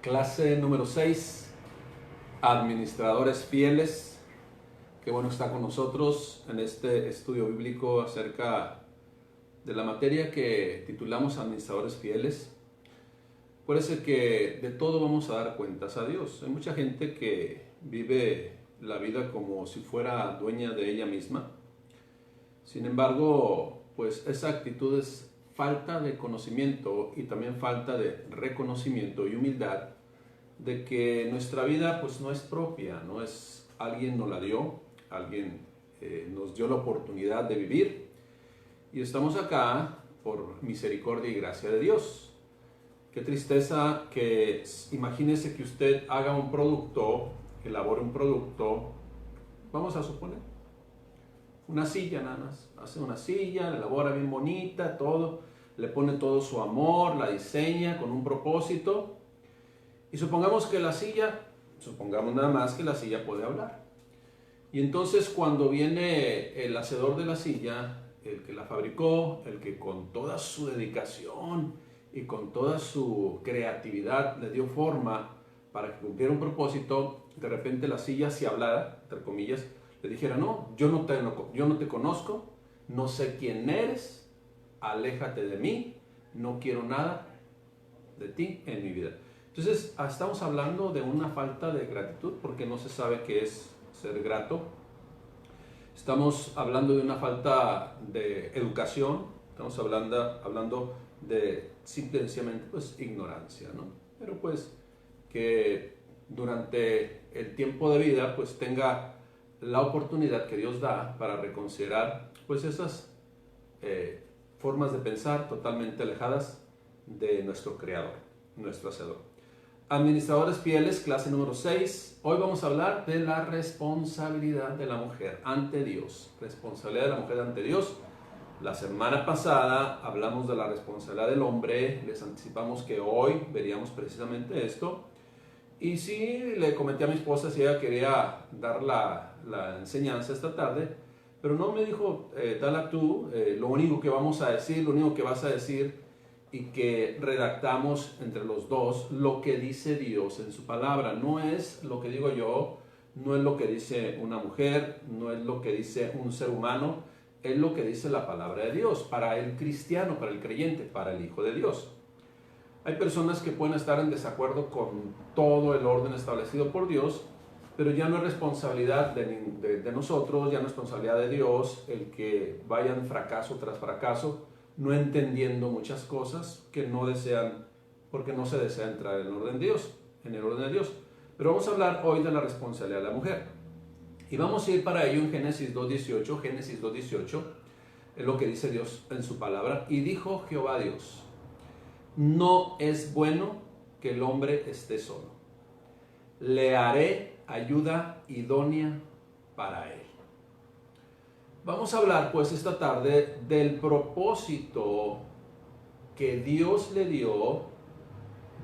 Clase número 6, administradores fieles. Qué bueno estar con nosotros en este estudio bíblico acerca de la materia que titulamos administradores fieles. Parece que de todo vamos a dar cuentas a Dios. Hay mucha gente que vive la vida como si fuera dueña de ella misma. Sin embargo, pues esa actitud es falta de conocimiento y también falta de reconocimiento y humildad de que nuestra vida pues no es propia, no es alguien nos la dio, alguien nos dio la oportunidad de vivir y estamos acá por misericordia y gracia de Dios. Qué tristeza que imagínese que usted haga un producto, elabore un producto, vamos a suponer, una silla nada más, hace una silla, la elabora bien bonita, todo, le pone todo su amor, la diseña con un propósito y supongamos que la silla, supongamos nada más que la silla puede hablar. Y entonces cuando viene el hacedor de la silla, el que la fabricó, el que con toda su dedicación y con toda su creatividad le dio forma para que cumpliera un propósito, de repente la silla si hablara, entre comillas, le dijera, no, yo no te conozco, no sé quién eres, aléjate de mí, no quiero nada de ti en mi vida. Entonces estamos hablando de una falta de gratitud porque no se sabe qué es ser grato. Estamos hablando de una falta de educación, estamos hablando de simplemente pues ignorancia, ¿no? Pero pues que durante el tiempo de vida pues tenga la oportunidad que Dios da para reconsiderar pues esas formas de pensar totalmente alejadas de nuestro Creador, nuestro Hacedor. Administradores fieles, clase número 6. Hoy vamos a hablar de la responsabilidad de la mujer ante Dios. Responsabilidad de la mujer ante Dios. La semana pasada hablamos de la responsabilidad del hombre. Les anticipamos que hoy veríamos precisamente esto. Y sí, le comenté a mi esposa si ella quería dar la enseñanza esta tarde. Pero no me dijo, dala tú, lo único que vamos a decir, lo único que vas a decir y que redactamos entre los dos lo que dice Dios en su palabra. No es lo que digo yo, no es lo que dice una mujer, no es lo que dice un ser humano, es lo que dice la palabra de Dios para el cristiano, para el creyente, para el Hijo de Dios. Hay personas que pueden estar en desacuerdo con todo el orden establecido por Dios, pero ya no es responsabilidad de nosotros, ya no es responsabilidad de Dios el que vayan fracaso tras fracaso, no entendiendo muchas cosas que no desean, porque no se desea entrar en el orden de Dios. Pero vamos a hablar hoy de la responsabilidad de la mujer. Y vamos a ir para ello en Génesis 2.18. Génesis 2.18 es lo que dice Dios en su palabra. Y dijo Jehová Dios, no es bueno que el hombre esté solo. Le haré ayuda idónea para él. Vamos a hablar pues esta tarde del propósito que Dios le dio,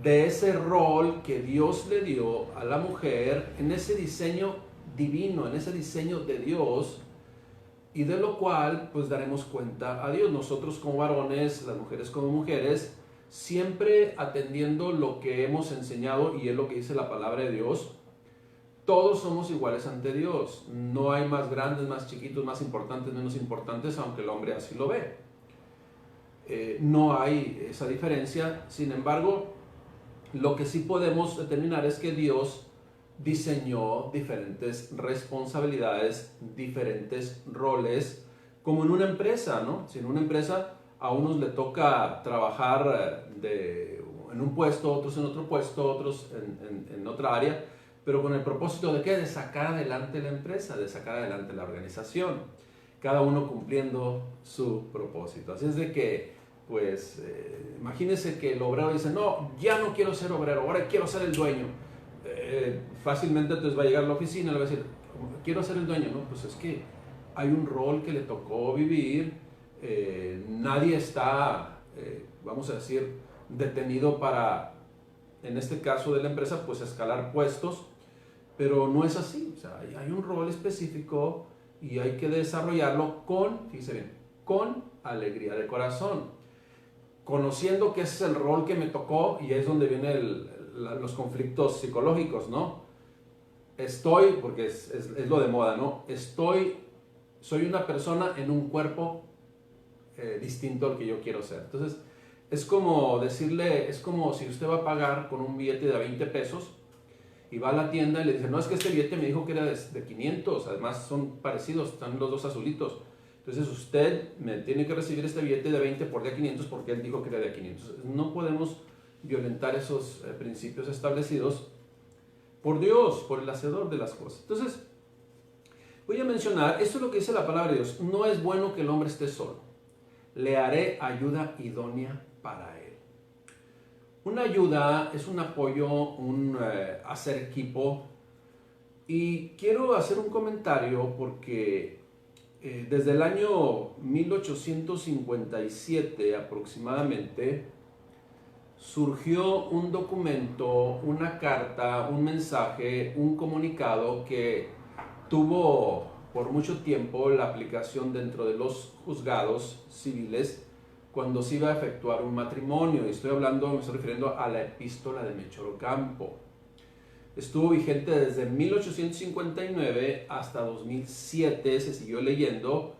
de ese rol que Dios le dio a la mujer en ese diseño divino, en ese diseño de Dios, y de lo cual pues daremos cuenta a Dios. Nosotros como varones, las mujeres como mujeres, siempre atendiendo lo que hemos enseñado y es lo que dice la palabra de Dios. Todos somos iguales ante Dios. No hay más grandes, más chiquitos, más importantes, menos importantes, aunque el hombre así lo ve. No hay esa diferencia. Sin embargo, lo que sí podemos determinar es que Dios diseñó diferentes responsabilidades, diferentes roles, como en una empresa, ¿no? Si en una empresa a unos le toca trabajar en un puesto, otros en otro puesto, otros en otra área, pero con el propósito de ¿qué? De sacar adelante la empresa, de sacar adelante la organización, cada uno cumpliendo su propósito. Así es de que, pues, imagínense que el obrero dice, no, ya no quiero ser obrero, ahora quiero ser el dueño. Fácilmente entonces va a llegar a la oficina y le va a decir, quiero ser el dueño, ¿no? Pues es que hay un rol que le tocó vivir, nadie está, vamos a decir, detenido para, en este caso de la empresa, pues escalar puestos, pero no es así. O sea, hay un rol específico y hay que desarrollarlo con, fíjese bien, con alegría de corazón, conociendo que ese es el rol que me tocó y es donde viene los conflictos psicológicos, ¿no? Estoy, porque es lo de moda, ¿no? Soy una persona en un cuerpo distinto al que yo quiero ser. Entonces, es como decirle, es como si usted va a pagar con un billete de 20 pesos y va a la tienda y le dice, no, es que este billete me dijo que era de 500, además son parecidos, están los dos azulitos. Entonces usted me tiene que recibir este billete de 20 por de 500 porque él dijo que era de 500. No podemos violentar esos principios establecidos por Dios, por el hacedor de las cosas. Entonces, voy a mencionar, esto es lo que dice la palabra de Dios, no es bueno que el hombre esté solo, le haré ayuda idónea para él. Una ayuda es un apoyo, un hacer equipo, y quiero hacer un comentario porque desde el año 1857 aproximadamente surgió un documento, una carta, un mensaje, un comunicado que tuvo por mucho tiempo la aplicación dentro de los juzgados civiles cuando se iba a efectuar un matrimonio. Me estoy refiriendo a la epístola de Melchor Ocampo. Estuvo vigente desde 1859 hasta 2007, se siguió leyendo,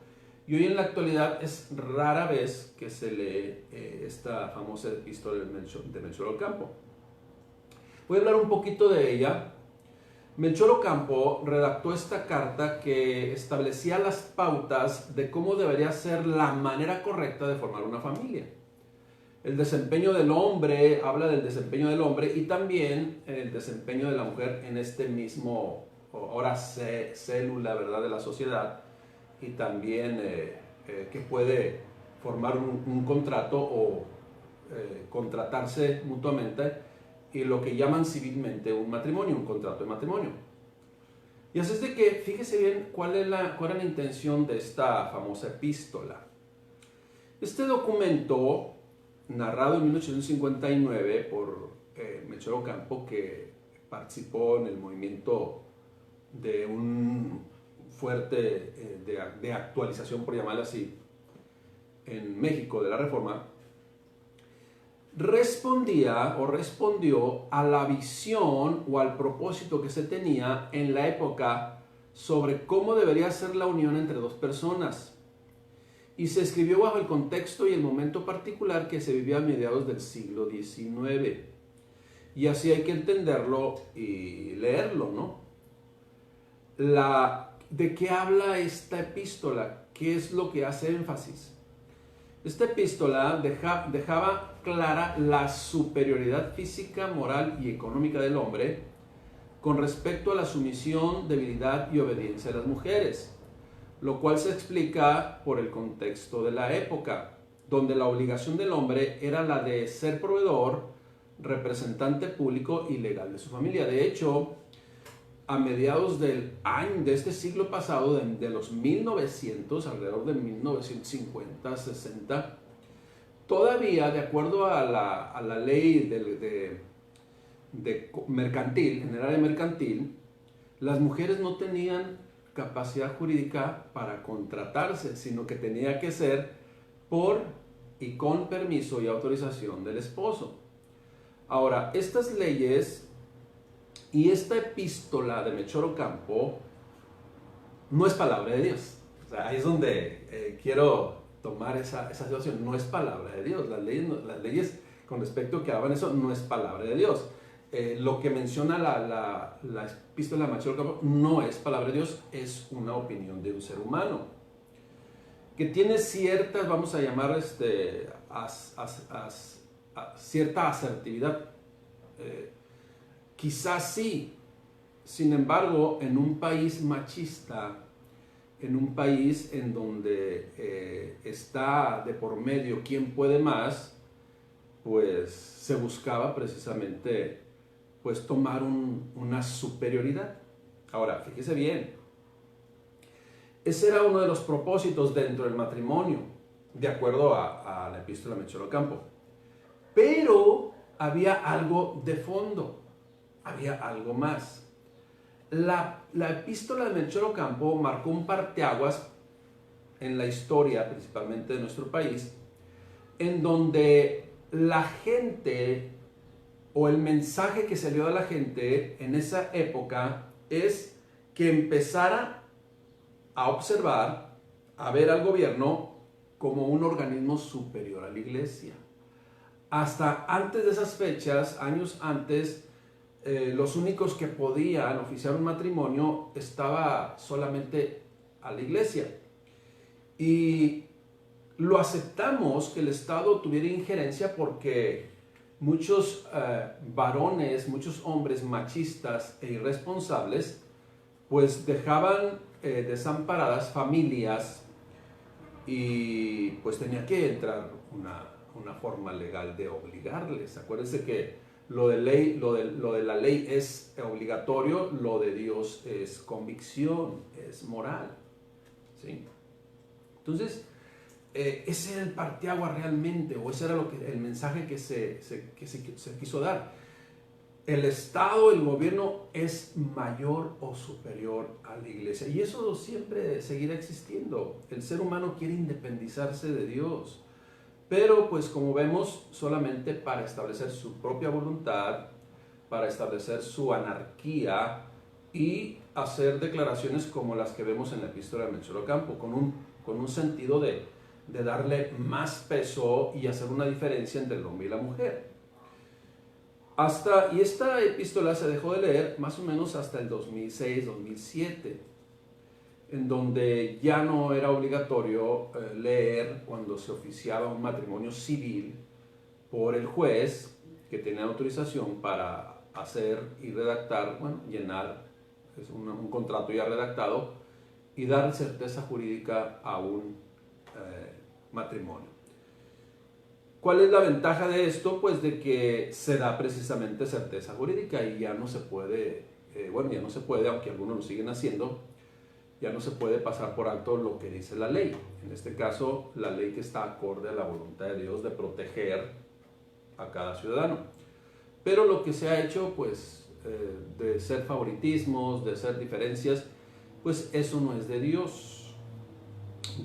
y hoy en la actualidad es rara vez que se lee esta famosa epístola de Melchor Ocampo. Voy a hablar un poquito de ella. Melchor Ocampo redactó esta carta que establecía las pautas de cómo debería ser la manera correcta de formar una familia. El desempeño del hombre, habla del desempeño del hombre y también el desempeño de la mujer en este mismo, ahora célula, ¿verdad?, de la sociedad, y también que puede formar un contrato o contratarse mutuamente, y lo que llaman civilmente un matrimonio, un contrato de matrimonio. Y así es de que, fíjese bien cuál era la intención de esta famosa epístola. Este documento, narrado en 1859 por Melchor Ocampo, que participó en el movimiento de un fuerte de actualización, por llamarlo así, en México de la Reforma, respondió a la visión o al propósito que se tenía en la época sobre cómo debería ser la unión entre dos personas. Y se escribió bajo el contexto y el momento particular que se vivía a mediados del siglo XIX. Y así hay que entenderlo y leerlo, ¿no? ¿De qué habla esta epístola? ¿Qué es lo que hace énfasis? Esta epístola dejaba clara la superioridad física, moral y económica del hombre con respecto a la sumisión, debilidad y obediencia de las mujeres, lo cual se explica por el contexto de la época, donde la obligación del hombre era la de ser proveedor, representante público y legal de su familia. De hecho, a mediados de este siglo pasado, de los 1900, alrededor de 1950, 60, todavía, de acuerdo a la ley de mercantil, en el área mercantil, las mujeres no tenían capacidad jurídica para contratarse, sino que tenía que ser por y con permiso y autorización del esposo. Ahora, estas leyes y esta epístola de Melchor Ocampo no es palabra de Dios. O sea, ahí es donde quiero tomar esa situación. No es palabra de Dios. Las leyes con respecto a que hablan eso no es palabra de Dios. Lo que menciona la epístola de Melchor Ocampo no es palabra de Dios, es una opinión de un ser humano que tiene ciertas, vamos a llamar cierta asertividad. Quizás sí. Sin embargo, en un país machista, en un país en donde está de por medio quién puede más, pues se buscaba precisamente pues tomar una superioridad. Ahora, fíjese bien, ese era uno de los propósitos dentro del matrimonio, de acuerdo a la epístola de Melchor Ocampo. Pero había algo de fondo, había algo más. La epístola de Melchor Ocampo marcó un parteaguas en la historia, principalmente de nuestro país, en donde la gente o el mensaje que salió a la gente en esa época es que empezara a observar, a ver al gobierno como un organismo superior a la iglesia. Hasta antes de esas fechas, años antes, los únicos que podían oficiar un matrimonio estaba solamente a la iglesia. Y lo aceptamos que el Estado tuviera injerencia porque muchos varones, muchos hombres machistas e irresponsables, pues dejaban desamparadas familias y pues tenía que entrar una forma legal de obligarles. Acuérdense que lo de la ley es obligatorio, lo de Dios es convicción, es moral. ¿Sí? Entonces, ese era el parteaguas realmente, o ese era el mensaje que se quiso dar. El Estado, el gobierno es mayor o superior a la iglesia, y eso siempre seguirá existiendo. El ser humano quiere independizarse de Dios, pero pues como vemos, solamente para establecer su propia voluntad, para establecer su anarquía y hacer declaraciones como las que vemos en la epístola de Melchor Ocampo, con un sentido de darle más peso y hacer una diferencia entre el hombre y la mujer. Y esta epístola se dejó de leer más o menos hasta el 2006-2007, en donde ya no era obligatorio leer cuando se oficiaba un matrimonio civil por el juez, que tenía autorización para hacer y redactar, llenar un contrato ya redactado y dar certeza jurídica a un matrimonio. ¿Cuál es la ventaja de esto? Pues de que se da precisamente certeza jurídica y ya no se puede, ya no se puede, aunque algunos lo siguen haciendo, ya no se puede pasar por alto lo que dice la ley. En este caso, la ley que está acorde a la voluntad de Dios de proteger a cada ciudadano. Pero lo que se ha hecho, pues, de ser favoritismos, de ser diferencias, pues eso no es de Dios.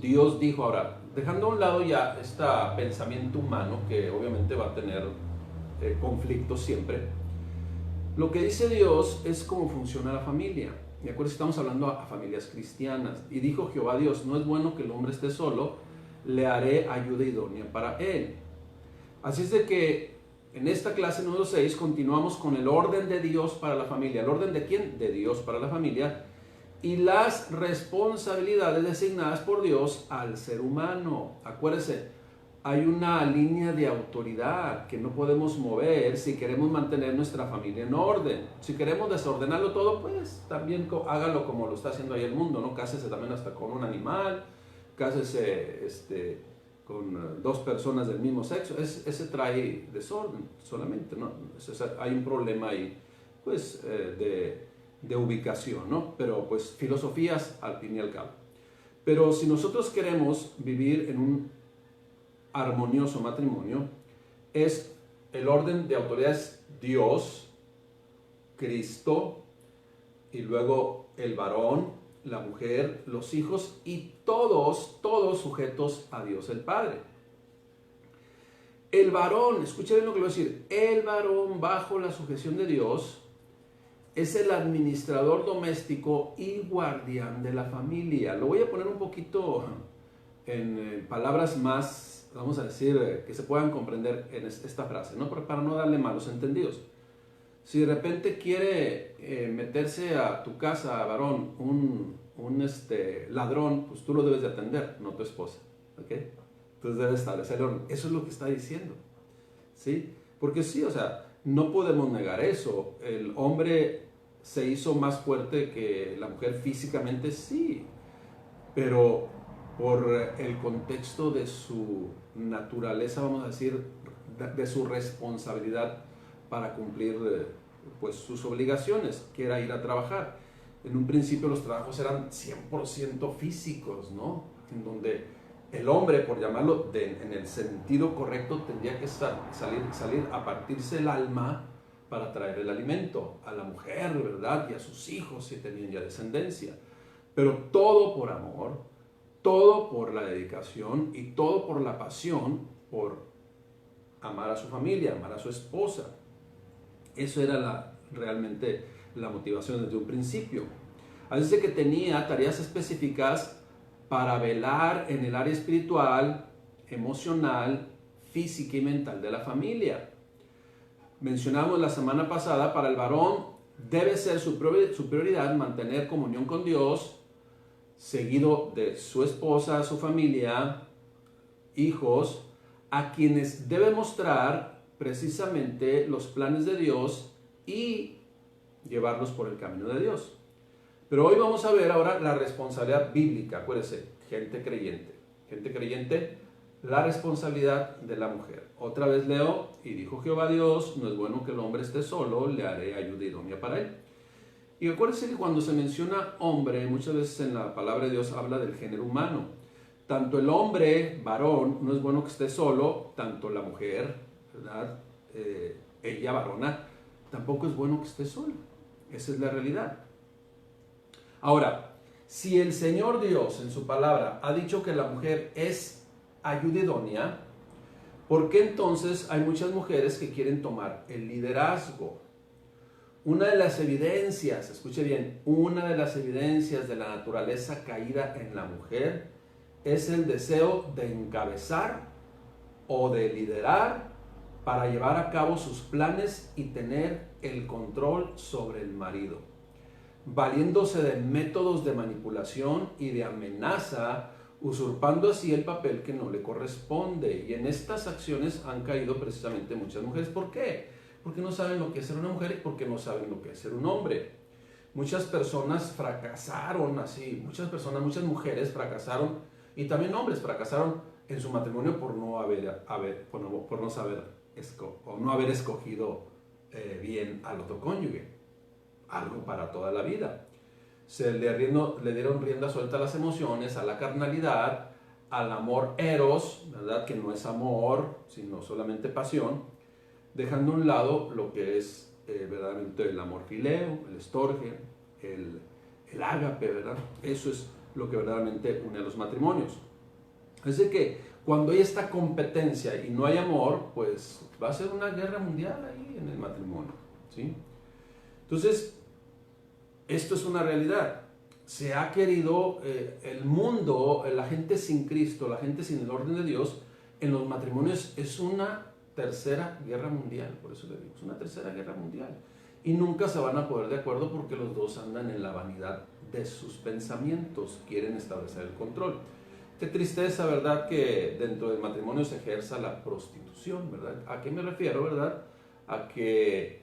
Dios dijo, ahora, dejando a un lado ya este pensamiento humano, que obviamente va a tener conflictos siempre, lo que dice Dios es cómo funciona la familia. Y acuérdense, estamos hablando a familias cristianas. Y dijo Jehová Dios, no es bueno que el hombre esté solo, le haré ayuda idónea para él. Así es de que en esta clase número 6 continuamos con el orden de Dios para la familia. ¿El orden de quién? De Dios para la familia. Y las responsabilidades designadas por Dios al ser humano. Acuérdense, hay una línea de autoridad que no podemos mover si queremos mantener nuestra familia en orden. Si queremos desordenarlo todo, pues también hágalo como lo está haciendo ahí el mundo, ¿no? Cásese también hasta con un animal, cásese con dos personas del mismo sexo. Ese trae desorden solamente, ¿no? Hay un problema ahí, pues, de ubicación, ¿no? Pero pues filosofías al fin y al cabo. Pero si nosotros queremos vivir en un armonioso matrimonio, es el orden de autoridades Dios, Cristo, y luego el varón, la mujer, los hijos y todos sujetos a Dios el Padre. El varón, escuchen bien lo que voy a decir, el varón bajo la sujeción de Dios es el administrador doméstico y guardián de la familia. Lo voy a poner un poquito en palabras más, vamos a decir, que se puedan comprender en esta frase, ¿no? Para no darle malos entendidos. Si de repente quiere meterse a tu casa, varón, un ladrón, pues tú lo debes de atender, no tu esposa, ¿ok? Entonces debes establecer orden. Eso es lo que está diciendo, ¿sí? Porque sí, o sea, no podemos negar eso. El hombre se hizo más fuerte que la mujer físicamente, sí, pero por el contexto de su naturaleza, vamos a decir, de su responsabilidad para cumplir pues sus obligaciones, que era ir a trabajar. En un principio los trabajos eran 100% físicos, ¿no? En donde el hombre, por llamarlo en el sentido correcto, tendría que salir a partirse el alma para traer el alimento a la mujer, ¿verdad? Y a sus hijos si tenían ya descendencia. Pero todo por amor, todo por la dedicación y todo por la pasión por amar a su familia, amar a su esposa. Eso era realmente la motivación desde un principio. Así es que tenía tareas específicas para velar en el área espiritual, emocional, física y mental de la familia. Mencionamos la semana pasada, para el varón debe ser su prioridad mantener comunión con Dios, seguido de su esposa, su familia, hijos, a quienes debe mostrar precisamente los planes de Dios y llevarlos por el camino de Dios. Pero hoy vamos a ver ahora la responsabilidad bíblica. Acuérdense, gente creyente, la responsabilidad de la mujer. Otra vez leo, y dijo Jehová Dios, no es bueno que el hombre esté solo, le haré ayuda idónea para él. Y acuérdense que cuando se menciona hombre, muchas veces en la palabra de Dios habla del género humano. Tanto el hombre, varón, no es bueno que esté solo, tanto la mujer, ¿verdad? Ella, varona, tampoco es bueno que esté sola. Esa es la realidad. Ahora, si el Señor Dios en su palabra ha dicho que la mujer es ayuda idónea, ¿por qué entonces hay muchas mujeres que quieren tomar el liderazgo? Una de las evidencias, escuche bien, una de las evidencias de la naturaleza caída en la mujer es el deseo de encabezar o de liderar para llevar a cabo sus planes y tener el control sobre el marido, valiéndose de métodos de manipulación y de amenaza, usurpando así el papel que no le corresponde. Y en estas acciones han caído precisamente muchas mujeres. ¿Por qué? Porque no saben lo que es ser una mujer y porque no saben lo que es ser un hombre. Muchas personas fracasaron así, muchas mujeres fracasaron, y también hombres fracasaron en su matrimonio por no haber escogido bien al otro cónyuge, algo para toda la vida. Le dieron rienda suelta a las emociones, a la carnalidad, al amor eros, ¿verdad? Que no es amor, sino solamente pasión, dejando a un lado lo que es verdaderamente el amor fileo, el estorge, el ágape, ¿verdad? Eso es lo que verdaderamente une a los matrimonios. Es de que cuando hay esta competencia y no hay amor, pues va a ser una guerra mundial ahí en el matrimonio, ¿sí? Entonces, esto es una realidad. Se ha querido el mundo, la gente sin Cristo, la gente sin el orden de Dios, en los matrimonios es una tercera guerra mundial. Por eso le digo, es una tercera guerra mundial. Y nunca se van a poner de acuerdo porque los dos andan en la vanidad de sus pensamientos, quieren establecer el control. Qué tristeza, ¿verdad?, que dentro del matrimonio se ejerza la prostitución, ¿verdad? ¿A qué me refiero, verdad? A que,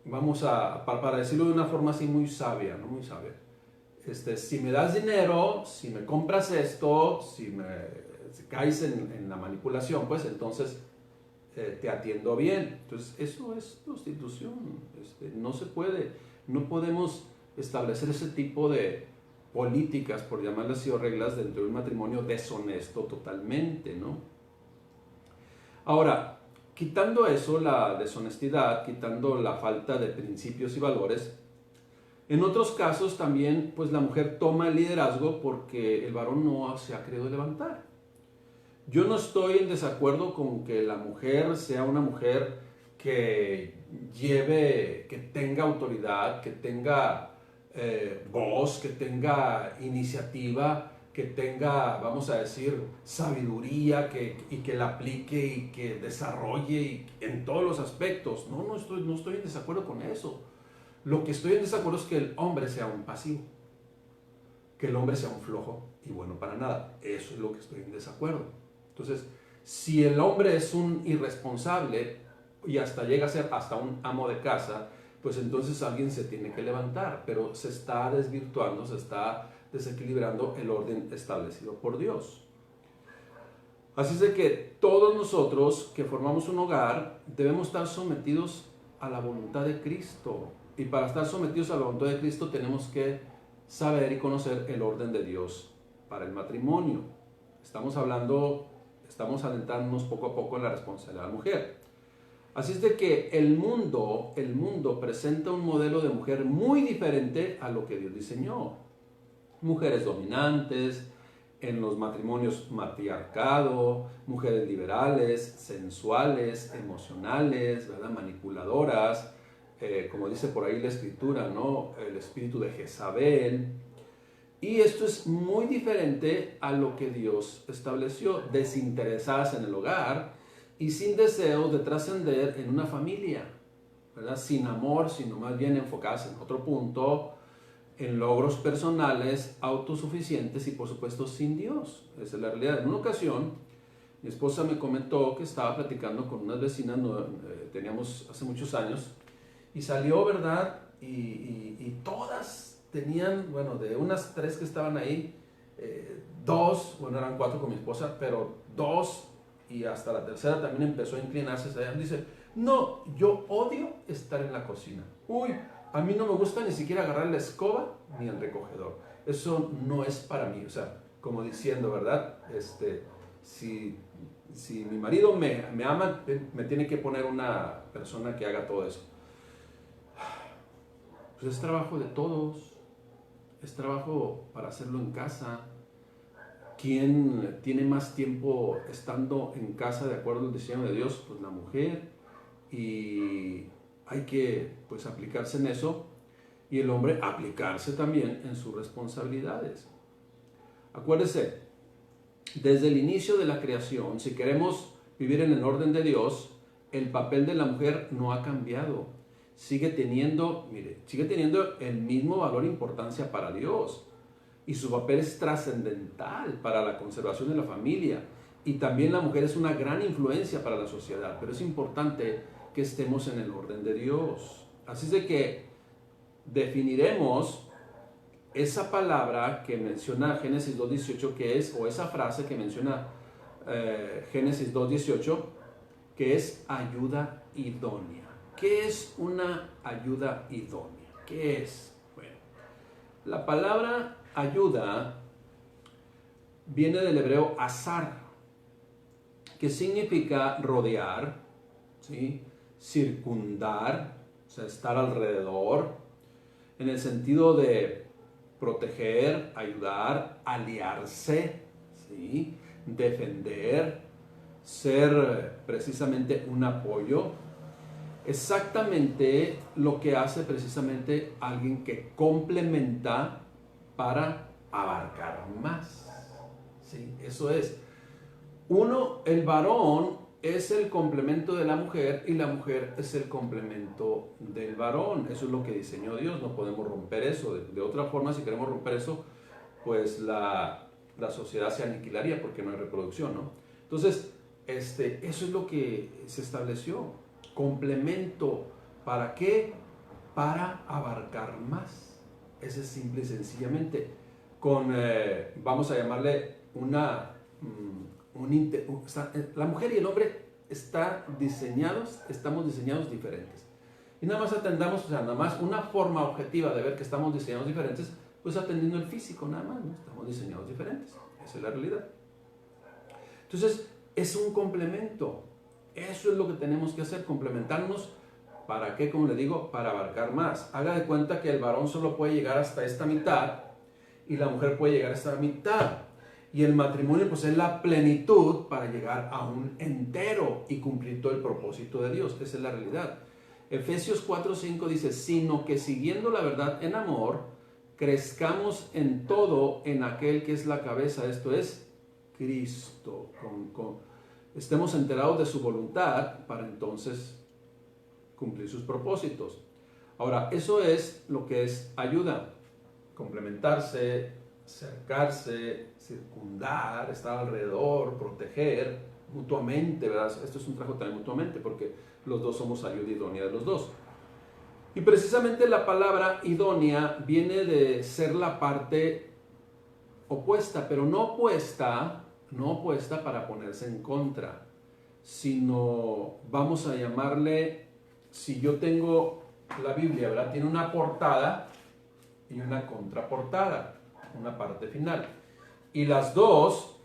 vamos para decirlo de una forma así muy sabia, ¿no? Muy sabia. Si me das dinero, si me compras esto, si caes en la manipulación, pues entonces te atiendo bien. Entonces eso es prostitución. No se puede, no podemos establecer ese tipo de políticas, por llamarlas así, o reglas dentro de un matrimonio deshonesto totalmente, ¿no? Ahora, quitando eso, la deshonestidad, quitando la falta de principios y valores, en otros casos también, pues la mujer toma el liderazgo porque el varón no se ha querido levantar. Yo no estoy en desacuerdo con que la mujer sea una mujer que tenga autoridad, que tenga voz, que tenga iniciativa, que tenga, vamos a decir, sabiduría, y que la aplique y que desarrolle en todos los aspectos. No estoy en desacuerdo con eso. Lo que estoy en desacuerdo es que el hombre sea un pasivo, que el hombre sea un flojo y bueno para nada. Eso es lo que estoy en desacuerdo. Entonces, si el hombre es un irresponsable y hasta llega a ser hasta un amo de casa, pues entonces alguien se tiene que levantar, pero se está desvirtuando, se está desequilibrando el orden establecido por Dios. Así es de que todos nosotros que formamos un hogar debemos estar sometidos a la voluntad de Cristo. Y para estar sometidos a la voluntad de Cristo tenemos que saber y conocer el orden de Dios para el matrimonio. Estamos adentrándonos poco a poco en la responsabilidad de la mujer. Así es de que el mundo presenta un modelo de mujer muy diferente a lo que Dios diseñó. Mujeres dominantes, en los matrimonios matriarcado, mujeres liberales, sensuales, emocionales, ¿verdad? Manipuladoras, como dice por ahí la escritura, ¿no? El espíritu de Jezabel. Y esto es muy diferente a lo que Dios estableció, desinteresadas en el hogar y sin deseos de trascender en una familia, ¿verdad? Sin amor, sino más bien enfocadas en otro punto, en logros personales, autosuficientes y por supuesto sin Dios. Esa es la realidad. En una ocasión, mi esposa me comentó que estaba platicando con unas vecinas, teníamos hace muchos años, y salió, ¿verdad? Y todas tenían, bueno, de unas 3 que estaban ahí, 2, bueno, eran 4 con mi esposa, pero 2, y hasta la tercera también empezó a inclinarse hacia allá. Dice, no, yo odio estar en la cocina. Uy, a mí no me gusta ni siquiera agarrar la escoba ni el recogedor. Eso no es para mí. O sea, como diciendo, ¿verdad? Si mi marido me ama, me tiene que poner una persona que haga todo eso. Pues es trabajo de todos. Es trabajo para hacerlo en casa. ¿Quién tiene más tiempo estando en casa de acuerdo al diseño de Dios? Pues la mujer. Y hay que pues aplicarse en eso y el hombre aplicarse también en sus responsabilidades. Acuérdese, desde el inicio de la creación, si queremos vivir en el orden de Dios, el papel de la mujer no ha cambiado. Sigue teniendo el mismo valor e importancia para Dios. Y su papel es trascendental para la conservación de la familia. Y también la mujer es una gran influencia para la sociedad. Pero es importante que estemos en el orden de Dios. Así es de que definiremos esa palabra que menciona Génesis 2.18, que es, o esa frase que menciona Génesis 2.18, que es ayuda idónea. ¿Qué es una ayuda idónea? ¿Qué es? Bueno, la palabra ayuda viene del hebreo azar, que significa rodear, ¿sí? Circundar, o sea, estar alrededor, en el sentido de proteger, ayudar, aliarse, ¿sí? Defender, ser precisamente un apoyo. Exactamente lo que hace precisamente alguien que complementa para abarcar más. ¿Sí? Eso es. El varón es el complemento de la mujer y la mujer es el complemento del varón. Eso es lo que diseñó Dios, no podemos romper eso. De otra forma, si queremos romper eso, pues la sociedad se aniquilaría porque no hay reproducción, ¿no? Entonces, eso es lo que se estableció. Complemento, ¿para qué? Para abarcar más. Ese es simple y sencillamente. Vamos a llamarle la mujer y el hombre estamos diseñados diferentes. Y nada más atendamos, o sea, nada más una forma objetiva de ver que estamos diseñados diferentes, pues atendiendo el físico, nada más, ¿no? Estamos diseñados diferentes. Esa es la realidad. Entonces, es un complemento. Eso es lo que tenemos que hacer, complementarnos. ¿Para qué? Como le digo, para abarcar más. Haga de cuenta que el varón solo puede llegar hasta esta mitad y la mujer puede llegar a esta mitad. Y el matrimonio pues es la plenitud para llegar a un entero y cumplir todo el propósito de Dios. Esa es la realidad. Efesios 4:5 dice, sino que siguiendo la verdad en amor, crezcamos en todo en aquel que es la cabeza, esto es Cristo. Estemos enterados de su voluntad para entonces cumplir sus propósitos. Ahora, eso es lo que es ayuda, complementarse, acercarse, circundar, estar alrededor, proteger mutuamente, ¿verdad? Esto es un trabajo también mutuamente porque los dos somos ayuda idónea de los dos. Y precisamente la palabra idónea viene de ser la parte opuesta, pero no opuesta para ponerse en contra, sino vamos a llamarle, si yo tengo la Biblia, ¿verdad? Tiene una portada y una contraportada, una parte final. Y las dos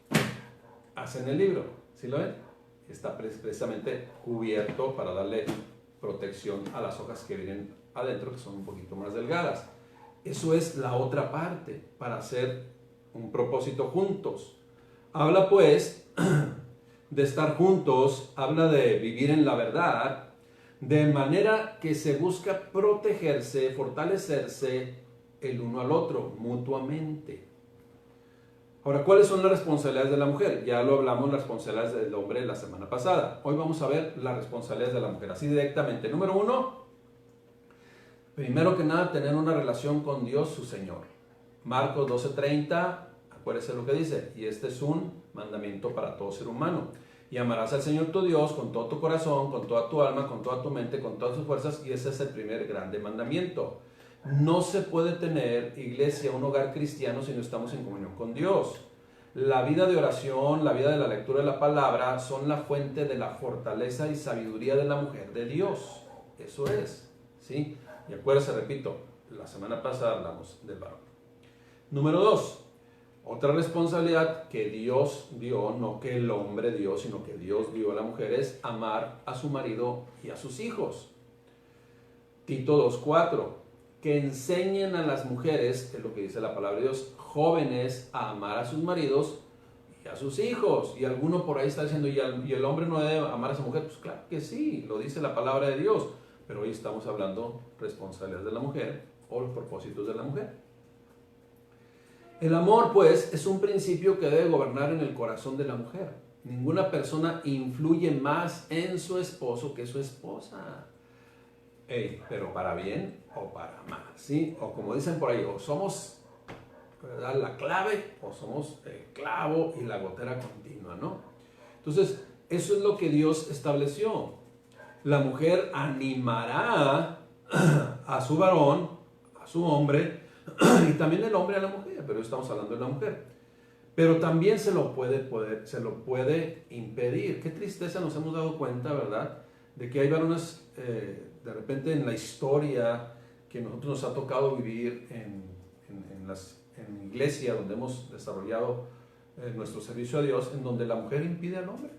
hacen el libro, ¿sí lo ven? Está precisamente cubierto para darle protección a las hojas que vienen adentro, que son un poquito más delgadas. Eso es la otra parte, para hacer un propósito juntos. Habla pues de estar juntos, habla de vivir en la verdad, de manera que se busca protegerse, fortalecerse el uno al otro mutuamente. Ahora, ¿cuáles son las responsabilidades de la mujer? Ya lo hablamos, las responsabilidades del hombre la semana pasada. Hoy vamos a ver las responsabilidades de la mujer, así directamente. Número 1, primero que nada, tener una relación con Dios, su Señor. Marcos 12:30, acuérdese lo que dice, y este es un mandamiento para todo ser humano. Y amarás al Señor tu Dios con todo tu corazón, con toda tu alma, con toda tu mente, con todas tus fuerzas, y ese es el primer grande mandamiento. No se puede tener iglesia, un hogar cristiano, si no estamos en comunión con Dios. La vida de oración, la vida de la lectura de la palabra son la fuente de la fortaleza y sabiduría de la mujer de Dios. Eso es, ¿sí? Y acuérdense, repito, la semana pasada hablamos del varón. Número 2, otra responsabilidad que Dios dio, no que el hombre dio, sino que Dios dio a la mujer, es amar a su marido y a sus hijos. Tito 2:4, que enseñen a las mujeres, es lo que dice la palabra de Dios, jóvenes a amar a sus maridos y a sus hijos. Y alguno por ahí está diciendo, ¿y el hombre no debe amar a su mujer? Pues claro que sí, lo dice la palabra de Dios. Pero hoy estamos hablando responsabilidades de la mujer o los propósitos de la mujer. El amor, pues, es un principio que debe gobernar en el corazón de la mujer. Ninguna persona influye más en su esposo que su esposa. Pero para bien o para mal, ¿sí? O como dicen por ahí, o somos, ¿verdad?, la clave, o somos el clavo y la gotera continua, ¿no? Entonces, eso es lo que Dios estableció. La mujer animará a su varón, a su hombre, y también el hombre a la mujer, pero estamos hablando de la mujer. Pero también se lo puede impedir. Qué tristeza, nos hemos dado cuenta, ¿verdad?, de que hay varones de repente en la historia que nosotros nos ha tocado vivir en iglesia donde hemos desarrollado nuestro servicio a Dios, en donde la mujer impide al hombre.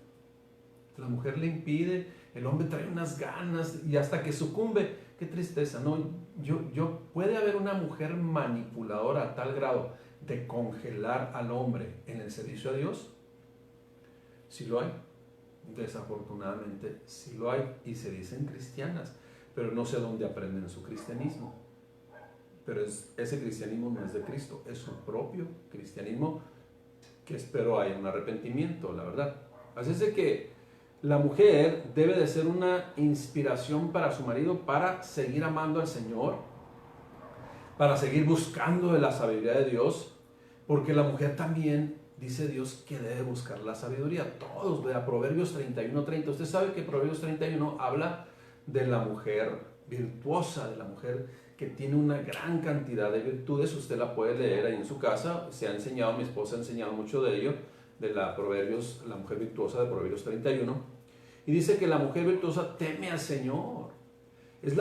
La mujer le impide, el hombre trae unas ganas y hasta que sucumbe. Qué tristeza, ¿no? Puede haber una mujer manipuladora a tal grado de congelar al hombre en el servicio a Dios. Sí lo hay. Desafortunadamente sí lo hay y se dicen cristianas, pero no sé dónde aprenden su cristianismo. Pero ese cristianismo no es de Cristo, es su propio cristianismo, que espero haya un arrepentimiento, la verdad. Así es de que la mujer debe de ser una inspiración para su marido para seguir amando al Señor, para seguir buscando de la sabiduría de Dios, porque la mujer también, dice Dios, que debe buscar la sabiduría. Todos, vea, Proverbios 31:30. Usted sabe que Proverbios 31 habla de la mujer virtuosa, de la mujer que tiene una gran cantidad de virtudes. Usted la puede leer ahí en su casa. Se ha enseñado, mi esposa ha enseñado mucho de ello, de la mujer virtuosa de Proverbios 31. Y dice que la mujer virtuosa teme al Señor. Es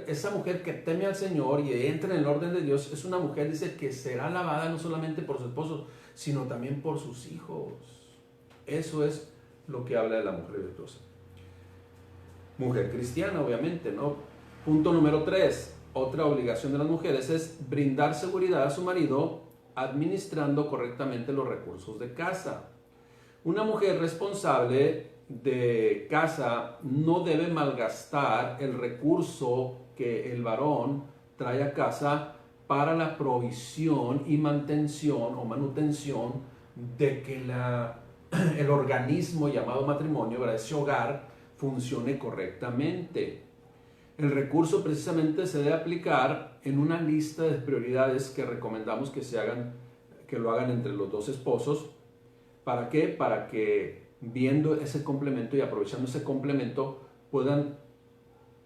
esa mujer que teme al Señor y entra en el orden de Dios. Es una mujer, dice, que será alabada no solamente por su esposo, sino también por sus hijos. Eso es lo que habla de la mujer virtuosa. Mujer cristiana, obviamente, ¿no? Punto número 3. Otra obligación de las mujeres es brindar seguridad a su marido administrando correctamente los recursos de casa. Una mujer responsable de casa no debe malgastar el recurso que el varón trae a casa para la provisión y manutención de que el organismo llamado matrimonio, ¿verdad?, ese hogar, funcione correctamente. El recurso precisamente se debe aplicar en una lista de prioridades que recomendamos que lo hagan entre los dos esposos. ¿Para qué? Para que viendo ese complemento y aprovechando ese complemento puedan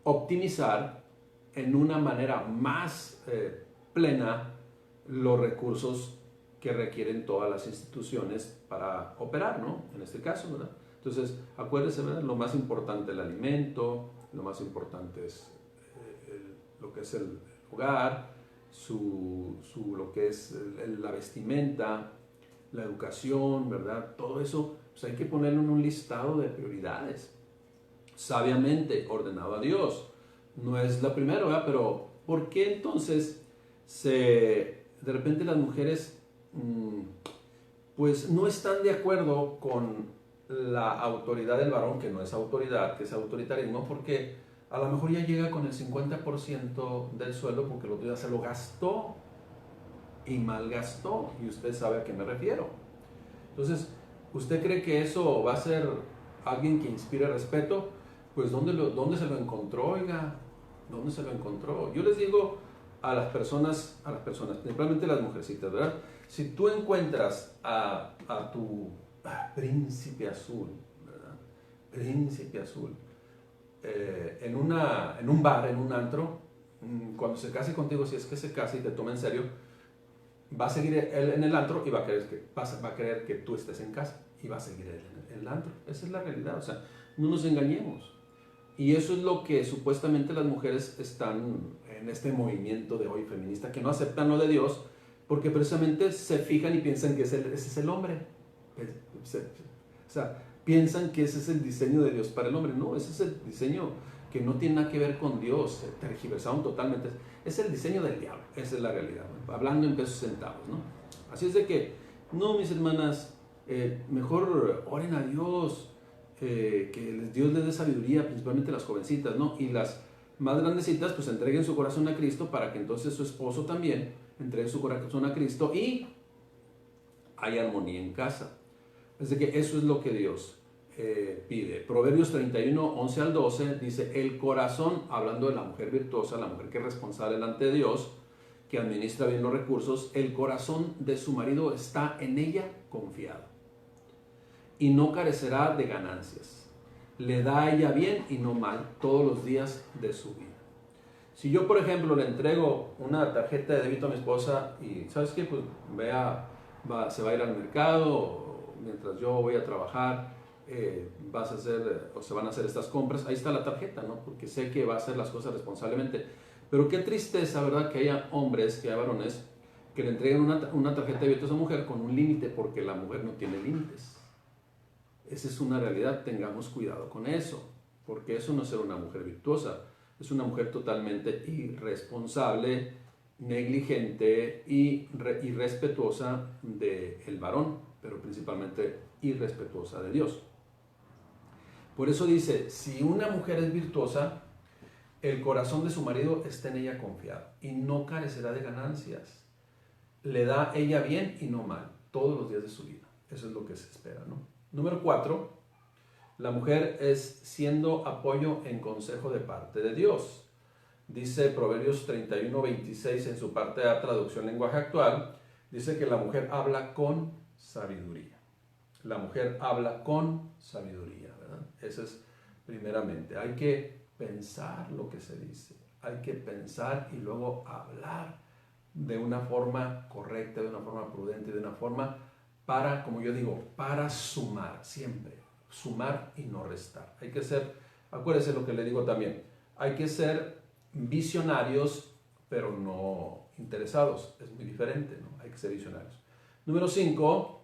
optimizar en una manera más plena los recursos que requieren todas las instituciones para operar, ¿no? En este caso, ¿verdad? Entonces, acuérdense, ¿verdad?, lo más importante es el alimento, lo más importante es lo que es el hogar, lo que es la vestimenta, la educación, ¿verdad? Todo eso, pues hay que ponerlo en un listado de prioridades, sabiamente ordenado a Dios. No es la primera, ¿verdad? Pero ¿por qué entonces de repente las mujeres pues no están de acuerdo con la autoridad del varón, que no es autoridad, que es autoritarismo, porque a lo mejor ya llega con el 50% del sueldo porque el otro día se lo gastó y malgastó, y usted sabe a qué me refiero. Entonces, ¿usted cree que eso va a ser alguien que inspire respeto? Pues ¿dónde se lo encontró, oiga? ¿Dónde se lo encontró? Yo les digo a las personas, principalmente las mujercitas, ¿verdad? Si tú encuentras a tu príncipe azul, ¿verdad? Príncipe azul, en un bar, en un antro, cuando se case contigo, si es que se casa y te toma en serio, va a seguir él en el antro y va a querer que tú estés en casa y va a seguir él en el antro. Esa es la realidad, o sea, no nos engañemos. Y eso es lo que supuestamente las mujeres están en este movimiento de hoy feminista, que no aceptan lo de Dios, porque precisamente se fijan y piensan que ese es el hombre. O sea, piensan que ese es el diseño de Dios para el hombre. No, ese es el diseño que no tiene nada que ver con Dios, tergiversaron totalmente. Es el diseño del diablo, esa es la realidad, ¿no? Hablando en pesos centavos, ¿no? Así es de que, no, mis hermanas, mejor oren a Dios, que Dios les dé sabiduría, principalmente las jovencitas, ¿no? Y las más grandecitas, pues entreguen su corazón a Cristo para que entonces su esposo también entregue su corazón a Cristo y hay armonía en casa. Es de que eso es lo que Dios pide. Proverbios 31, 11 al 12 dice, el corazón, hablando de la mujer virtuosa, la mujer que es responsable delante de Dios, que administra bien los recursos, el corazón de su marido está en ella confiado y no carecerá de ganancias. Le da a ella bien y no mal todos los días de su vida. Si yo, por ejemplo, le entrego una tarjeta de débito a mi esposa y, ¿sabes qué? Pues se va a ir al mercado, mientras yo voy a trabajar, se van a hacer estas compras, ahí está la tarjeta, ¿no? Porque sé que va a hacer las cosas responsablemente. Pero qué tristeza, ¿verdad? Que haya hombres, que haya varones, que le entreguen una tarjeta de débito a esa mujer con un límite, porque la mujer no tiene límites. Esa es una realidad, tengamos cuidado con eso, porque eso no es ser una mujer virtuosa, es una mujer totalmente irresponsable, negligente y irrespetuosa del varón, pero principalmente irrespetuosa de Dios. Por eso dice, si una mujer es virtuosa, el corazón de su marido está en ella confiado y no carecerá de ganancias. Le da ella bien y no mal todos los días de su vida. Eso es lo que se espera, ¿no? Número 4, la mujer es siendo apoyo en consejo de parte de Dios. Dice Proverbios 31, 26 en su parte A, traducción lenguaje actual, dice que la mujer habla con sabiduría. La mujer habla con sabiduría, ¿verdad? Eso es primeramente. Hay que pensar lo que se dice. Hay que pensar y luego hablar de una forma correcta, de una forma prudente, de una forma para, como yo digo, para sumar siempre. Sumar y no restar. Hay que ser, acuérdese lo que le digo también, hay que ser visionarios, pero no interesados. Es muy diferente, ¿no? Hay que ser visionarios. Número 5,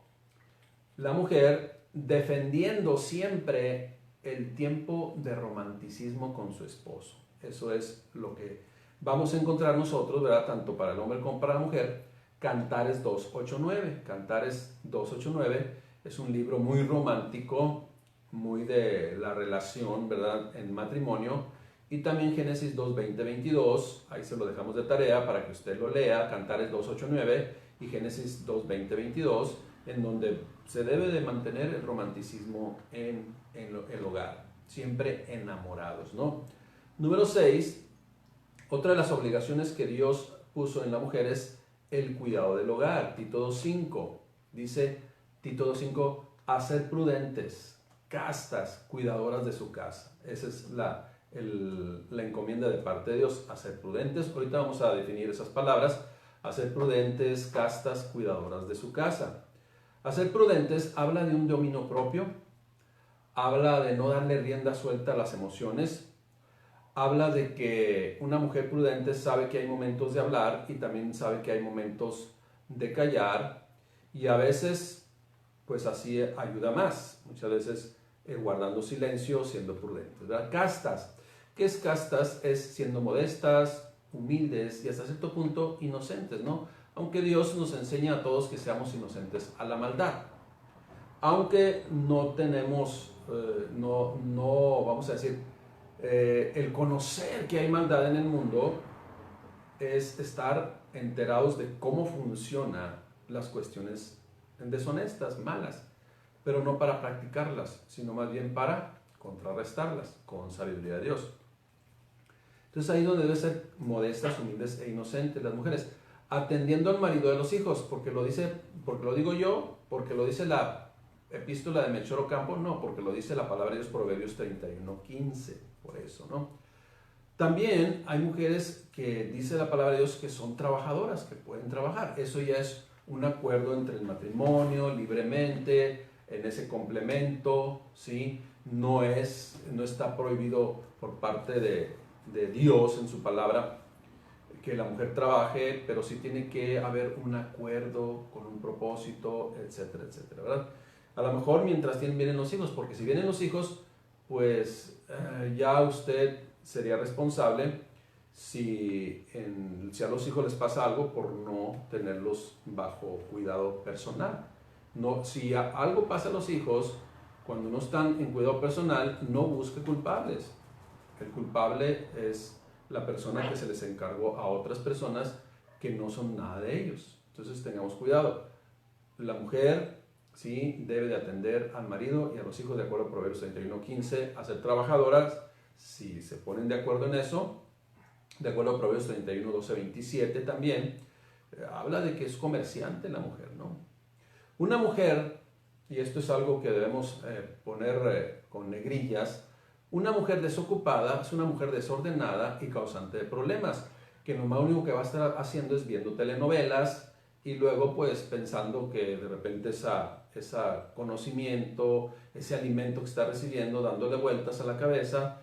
la mujer defendiendo siempre el tiempo de romanticismo con su esposo. Eso es lo que vamos a encontrar nosotros, ¿verdad? Tanto para el hombre como para la mujer. Cantares 2.8.9. Cantares 2.8.9 es un libro muy romántico, muy de la relación, ¿verdad?, en matrimonio. Y también Génesis 2.20.22, ahí se lo dejamos de tarea para que usted lo lea, Cantares 2.8.9 y Génesis 2.20.22, en donde se debe de mantener el romanticismo en el hogar, siempre enamorados, ¿no? Número 6, otra de las obligaciones que Dios puso en la mujer es el cuidado del hogar. Tito 2.5, dice Tito 2.5, a ser prudentes, castas, cuidadoras de su casa. Esa es la encomienda de parte de Dios, a ser prudentes. Ahorita vamos a definir esas palabras, a ser prudentes, castas, cuidadoras de su casa. A ser prudentes habla de un dominio propio, habla de no darle rienda suelta a las emociones, habla de que una mujer prudente sabe que hay momentos de hablar y también sabe que hay momentos de callar, y a veces pues así ayuda más, muchas veces guardando silencio, siendo prudentes, ¿verdad? Castas. ¿Qué es castas? Es siendo modestas, humildes y hasta cierto punto inocentes, ¿no? aunque Dios nos enseña a todos que seamos inocentes a la maldad. Aunque no tenemos, vamos a decir, el conocer que hay maldad en el mundo es estar enterados de cómo funcionan las cuestiones deshonestas, malas, pero no para practicarlas, sino más bien para contrarrestarlas con sabiduría de Dios. Entonces ahí es donde deben ser modestas, humildes e inocentes las mujeres, atendiendo al marido de los hijos, porque lo digo yo, porque lo dice la epístola de Melchor Ocampo, no, porque lo dice la palabra de Dios, Proverbios 31:15, por eso, ¿no? También hay mujeres que dice la palabra de Dios que son trabajadoras, que pueden trabajar. Eso ya es un acuerdo entre el matrimonio, libremente, en ese complemento, ¿sí? No está prohibido por parte de Dios en su palabra que la mujer trabaje, pero sí tiene que haber un acuerdo con un propósito, etcétera, etcétera, ¿verdad? A lo mejor mientras vienen los hijos, porque si vienen los hijos, pues ya usted sería responsable si a los hijos les pasa algo por no tenerlos bajo cuidado personal. No, si algo pasa a los hijos, cuando no están en cuidado personal, no busque culpables. El culpable es la persona que se les encargó a otras personas que no son nada de ellos. Entonces tengamos cuidado. La mujer sí debe de atender al marido y a los hijos de acuerdo a Proverbios 31:15, a ser trabajadoras. Si se ponen de acuerdo en eso, de acuerdo a Proverbios 31:12-27 también, habla de que es comerciante la mujer, ¿no? Una mujer, y esto es algo que debemos poner con negrillas, una mujer desocupada es una mujer desordenada y causante de problemas, que lo único que va a estar haciendo es viendo telenovelas y luego pues pensando que de repente ese conocimiento, ese alimento que está recibiendo, dándole vueltas a la cabeza,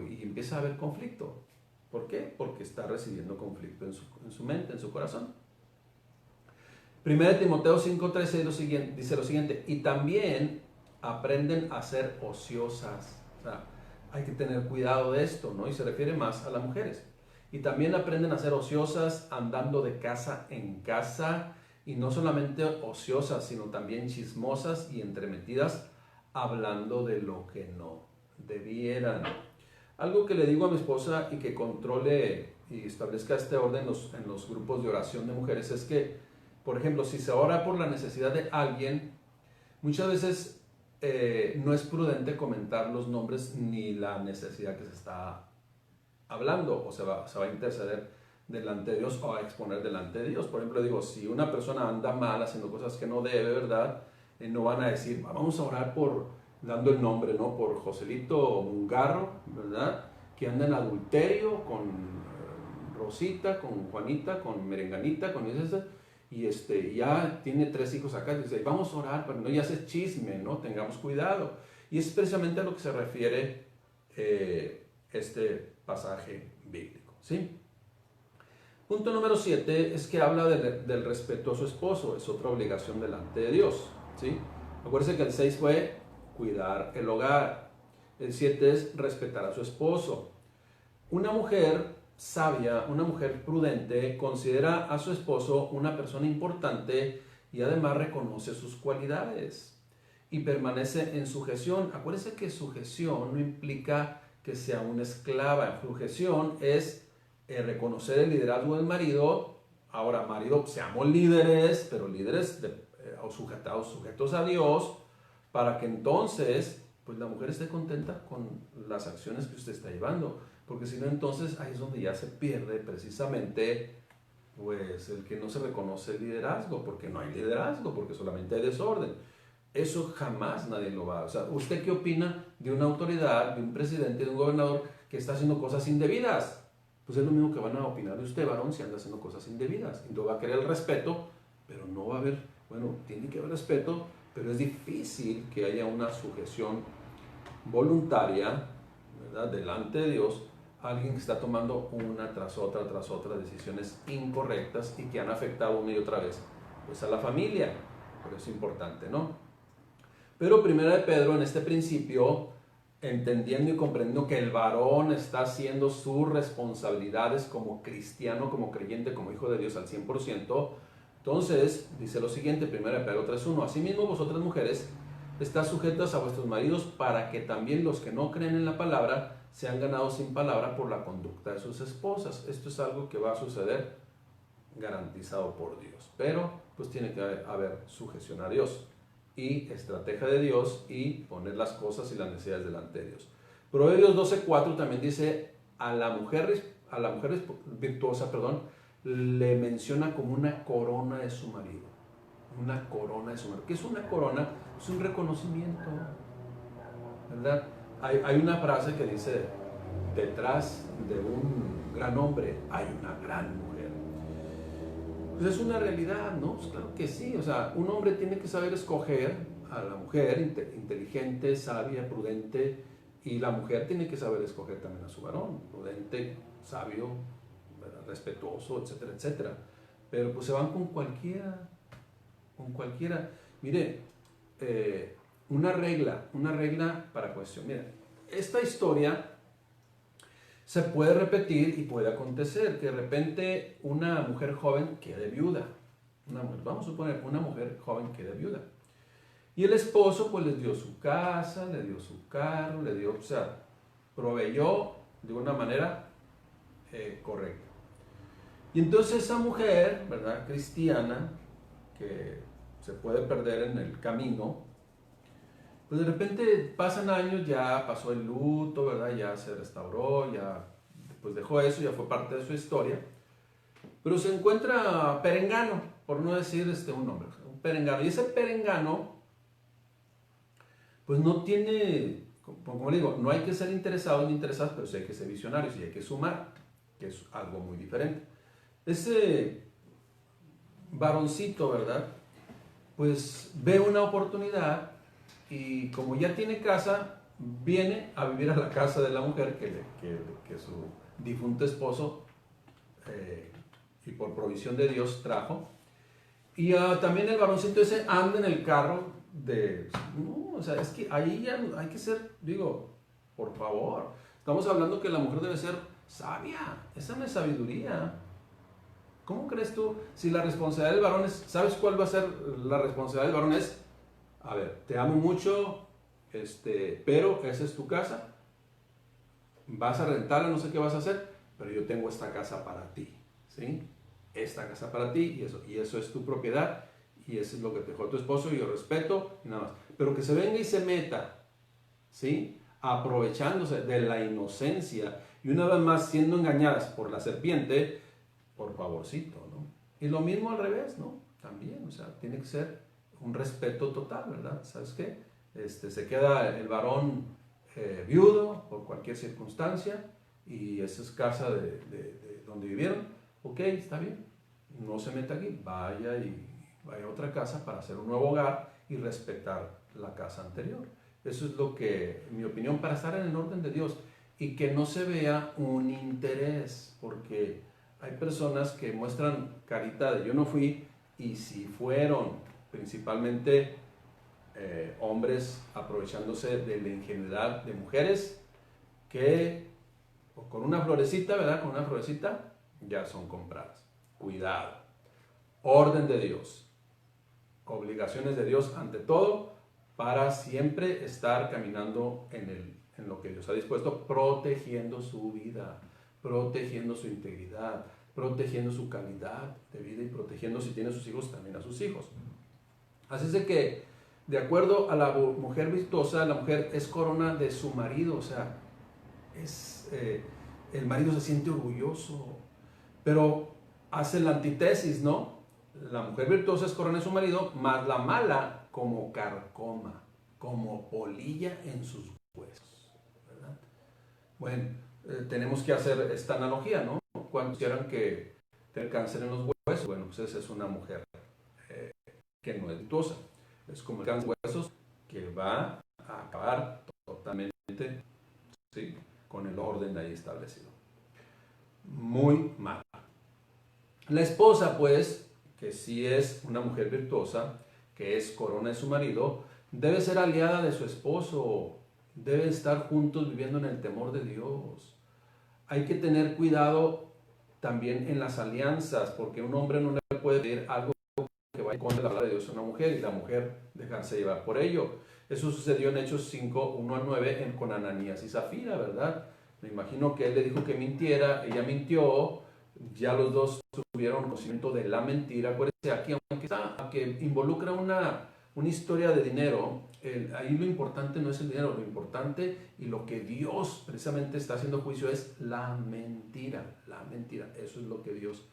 y empieza a haber conflicto. ¿Por qué? Porque está recibiendo conflicto en su mente, en su corazón. 1 Timoteo 5:13 dice lo siguiente: y también aprenden a ser ociosas. O sea, hay que tener cuidado de esto, ¿no? Y se refiere más a las mujeres. Y también aprenden a ser ociosas andando de casa en casa, y no solamente ociosas, sino también chismosas y entremetidas, hablando de lo que no debieran. Algo que le digo a mi esposa y que controle y establezca este orden en los grupos de oración de mujeres es que, por ejemplo, si se ora por la necesidad de alguien, muchas veces no es prudente comentar los nombres ni la necesidad que se está hablando, o se va a interceder delante de Dios o a exponer delante de Dios. Por ejemplo, digo, si una persona anda mal haciendo cosas que no debe, ¿verdad? No van a decir, vamos a orar dando el nombre, ¿no? Por Joselito Mungarro, ¿verdad? Que anda en adulterio con Rosita, con Juanita, con Merenganita, con esa, y ya tiene 3 hijos acá, y dice, vamos a orar, pero no ya hace chisme, ¿no? Tengamos cuidado. Y es precisamente a lo que se refiere este pasaje bíblico, ¿sí? Punto número 7 es que habla del respeto a su esposo, es otra obligación delante de Dios, ¿sí? Acuérdense que el 6 fue cuidar el hogar, el 7 es respetar a su esposo. Una mujer sabia, una mujer prudente, considera a su esposo una persona importante y además reconoce sus cualidades y permanece en sujeción. Acuérdense que sujeción no implica que sea una esclava. Sujeción es reconocer el liderazgo del marido. Ahora, marido, seamos líderes, pero líderes sujetos a Dios, para que entonces pues la mujer esté contenta con las acciones que usted está llevando, porque si no, entonces ahí es donde ya se pierde precisamente pues el que no se reconoce el liderazgo, porque no hay liderazgo, porque solamente hay desorden. Eso jamás nadie lo va a... O sea, ¿usted qué opina de una autoridad, de un presidente, de un gobernador que está haciendo cosas indebidas? Pues es lo mismo que van a opinar de usted, varón, si anda haciendo cosas indebidas. Y no va a querer el respeto, pero no va a haber... Bueno, tiene que haber respeto, pero es difícil que haya una sujeción voluntaria, ¿verdad?, delante de Dios, a alguien que está tomando una tras otra decisiones incorrectas y que han afectado una y otra vez pues a la familia. Pero es importante, ¿no? Pero Primera de Pedro en este principio entendiendo y comprendiendo que el varón está haciendo sus responsabilidades como cristiano, como creyente, como hijo de Dios al 100%, entonces dice lo siguiente, 1 Pedro 3:1, asimismo vosotras mujeres estás sujetas a vuestros maridos para que también los que no creen en la palabra sean ganados sin palabra por la conducta de sus esposas. Esto es algo que va a suceder garantizado por Dios, pero pues tiene que haber sujeción a Dios y estrategia de Dios y poner las cosas y las necesidades delante de Dios. Proverbios 12:4 también dice a la mujer virtuosa, le menciona como una corona de su marido. Una corona de su marido. ¿Qué es una corona? Es un reconocimiento, ¿verdad? Hay una frase que dice, detrás de un gran hombre hay una gran mujer. Pues es una realidad, ¿no? Pues claro que sí, o sea, un hombre tiene que saber escoger a la mujer inteligente, sabia, prudente, y la mujer tiene que saber escoger también a su varón, prudente, sabio, ¿verdad? Respetuoso, etcétera, etcétera. Pero pues se van con cualquiera, con cualquiera. Mire, una regla para cuestión. Mire, esta historia se puede repetir y puede acontecer que de repente una mujer joven quede viuda. Vamos a suponer, una mujer joven quede viuda. Y el esposo pues les dio su casa, le dio su carro, le dio, o sea, proveyó de una manera correcta. Y entonces esa mujer, ¿verdad? Cristiana, que se puede perder en el camino, pues de repente pasan años, ya pasó el luto, ¿verdad? Ya se restauró, ya pues dejó eso, ya fue parte de su historia. Pero se encuentra perengano, por no decir un nombre, un perengano. Y ese perengano, pues no tiene, como le digo, no hay que ser interesados ni interesadas, pero sí hay que ser visionarios y hay que sumar, que es algo muy diferente. Ese varoncito, ¿verdad? Pues ve una oportunidad y como ya tiene casa, viene a vivir a la casa de la mujer que su difunto esposo y por provisión de Dios trajo. Y también el varoncito ese anda en el carro no, o sea, es que ahí ya hay que ser, digo, por favor, estamos hablando que la mujer debe ser sabia, esa no es sabiduría. ¿Cómo crees tú si la responsabilidad del varón es, ¿sabes cuál va a ser la responsabilidad del varón? Es, a ver, te amo mucho, pero esa es tu casa, vas a rentarla, no sé qué vas a hacer, pero yo tengo esta casa para ti, ¿sí? Esta casa para ti y eso es tu propiedad y eso es lo que te dejó tu esposo y yo respeto y nada más. Pero que se venga y se meta, ¿sí? Aprovechándose de la inocencia y una vez más siendo engañadas por la serpiente, por favorcito, ¿no? Y lo mismo al revés, ¿no? También, o sea, tiene que ser un respeto total, ¿verdad? ¿Sabes qué? Se queda el varón viudo por cualquier circunstancia y esa es casa de donde vivieron. Ok, está bien, no se meta aquí, vaya a otra casa para hacer un nuevo hogar y respetar la casa anterior. Eso es lo que, en mi opinión, para estar en el orden de Dios y que no se vea un interés, porque hay personas que muestran carita de yo no fui y si fueron principalmente hombres aprovechándose de la ingenuidad de mujeres que con una florecita, ¿verdad? Con una florecita ya son compradas. Cuidado. Orden de Dios. Obligaciones de Dios ante todo para siempre estar caminando en lo que Dios ha dispuesto, protegiendo su vida, protegiendo su integridad, protegiendo su calidad de vida y protegiendo si tiene sus hijos también a sus hijos. Así es de que, de acuerdo a la mujer virtuosa, la mujer es corona de su marido, o sea, el marido se siente orgulloso, pero hace la antítesis, ¿no? La mujer virtuosa es corona de su marido, más la mala como carcoma, como polilla en sus huesos, ¿verdad? Bueno, tenemos que hacer esta analogía, ¿no? Cuando quieran que tener cáncer en los huesos, bueno, pues esa es una mujer que no es virtuosa. Es como el cáncer de huesos que va a acabar totalmente, ¿sí? Con el orden ahí establecido. Muy mal. La esposa, pues, que sí es una mujer virtuosa, que es corona de su marido, debe ser aliada de su esposo deben estar juntos viviendo en el temor de Dios. Hay que tener cuidado también en las alianzas, porque un hombre no le puede pedir algo que vaya contra la palabra de Dios a una mujer y la mujer dejarse llevar por ello. Eso sucedió en Hechos 5, 1 al 9 con Ananías y Zafira, ¿verdad? Me imagino que él le dijo que mintiera, ella mintió, ya los dos tuvieron conocimiento de la mentira. Acuérdense, aquí aunque involucra una historia de dinero, ahí lo importante no es el dinero, lo importante y lo que Dios precisamente está haciendo juicio es la mentira, eso es lo que Dios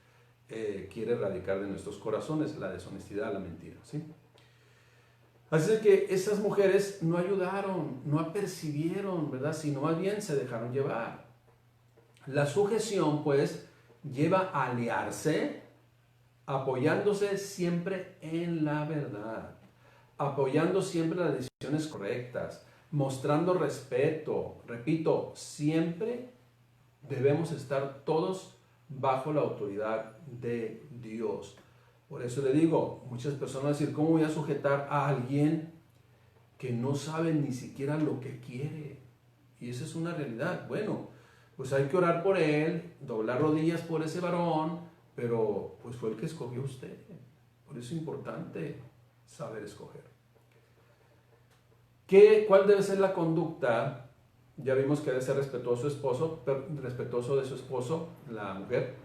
quiere erradicar de nuestros corazones, la deshonestidad, la mentira, ¿sí? Así es que esas mujeres no ayudaron, no apercibieron, ¿verdad? Sino más bien se dejaron llevar. La sujeción, pues, lleva a aliarse, apoyándose siempre en la verdad, apoyando siempre las decisiones correctas, mostrando respeto. Repito, siempre debemos estar todos bajo la autoridad de Dios. Por eso le digo, muchas personas dicen, ¿cómo voy a sujetar a alguien que no sabe ni siquiera lo que quiere? Y esa es una realidad. Bueno, pues hay que orar por él, doblar rodillas por ese varón, pero pues fue el que escogió usted. Por eso es importante saber escoger. ¿Cuál debe ser la conducta? Ya vimos que debe ser respetuoso de su esposo, la mujer,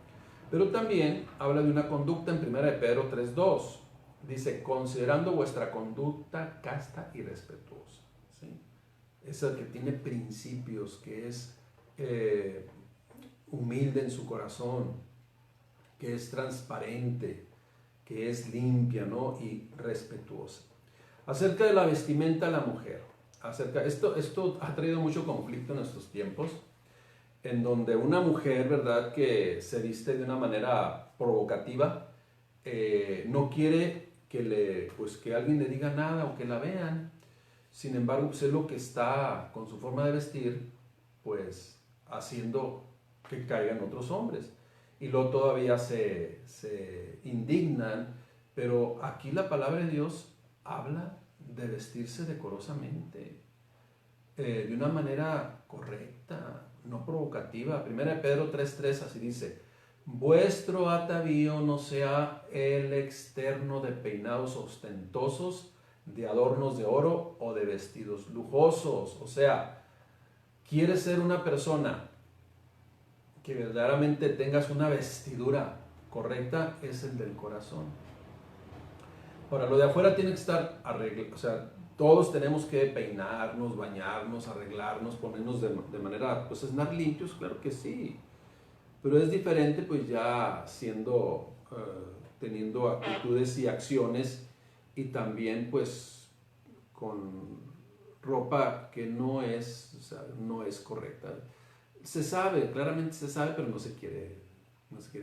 pero también habla de una conducta en 1 de Pedro 3:2. Dice, considerando vuestra conducta casta y respetuosa. ¿Sí? Esa que tiene principios, que es humilde en su corazón, que es transparente, que es limpia, ¿no? Y respetuosa. Acerca de la vestimenta de la mujer. Esto ha traído mucho conflicto en nuestros tiempos, en donde una mujer, ¿verdad?, que se viste de una manera provocativa, no quiere que alguien le diga nada o que la vean. Sin embargo, pues es lo que está con su forma de vestir, pues haciendo que caigan otros hombres. Y luego todavía se indignan, pero aquí la palabra de Dios habla de vestirse decorosamente, de una manera correcta, no provocativa. 1 de Pedro 3:3 así dice, vuestro atavío no sea el externo de peinados ostentosos, de adornos de oro o de vestidos lujosos. O sea, quieres ser una persona que verdaderamente tengas una vestidura correcta, es el del corazón. Ahora, lo de afuera tiene que estar arreglado, o sea, todos tenemos que peinarnos, bañarnos, arreglarnos, ponernos de manera, pues estar limpios, claro que sí, pero es diferente pues ya teniendo actitudes y acciones y también pues con ropa que no es correcta. Se sabe, claramente se sabe, pero no se quiere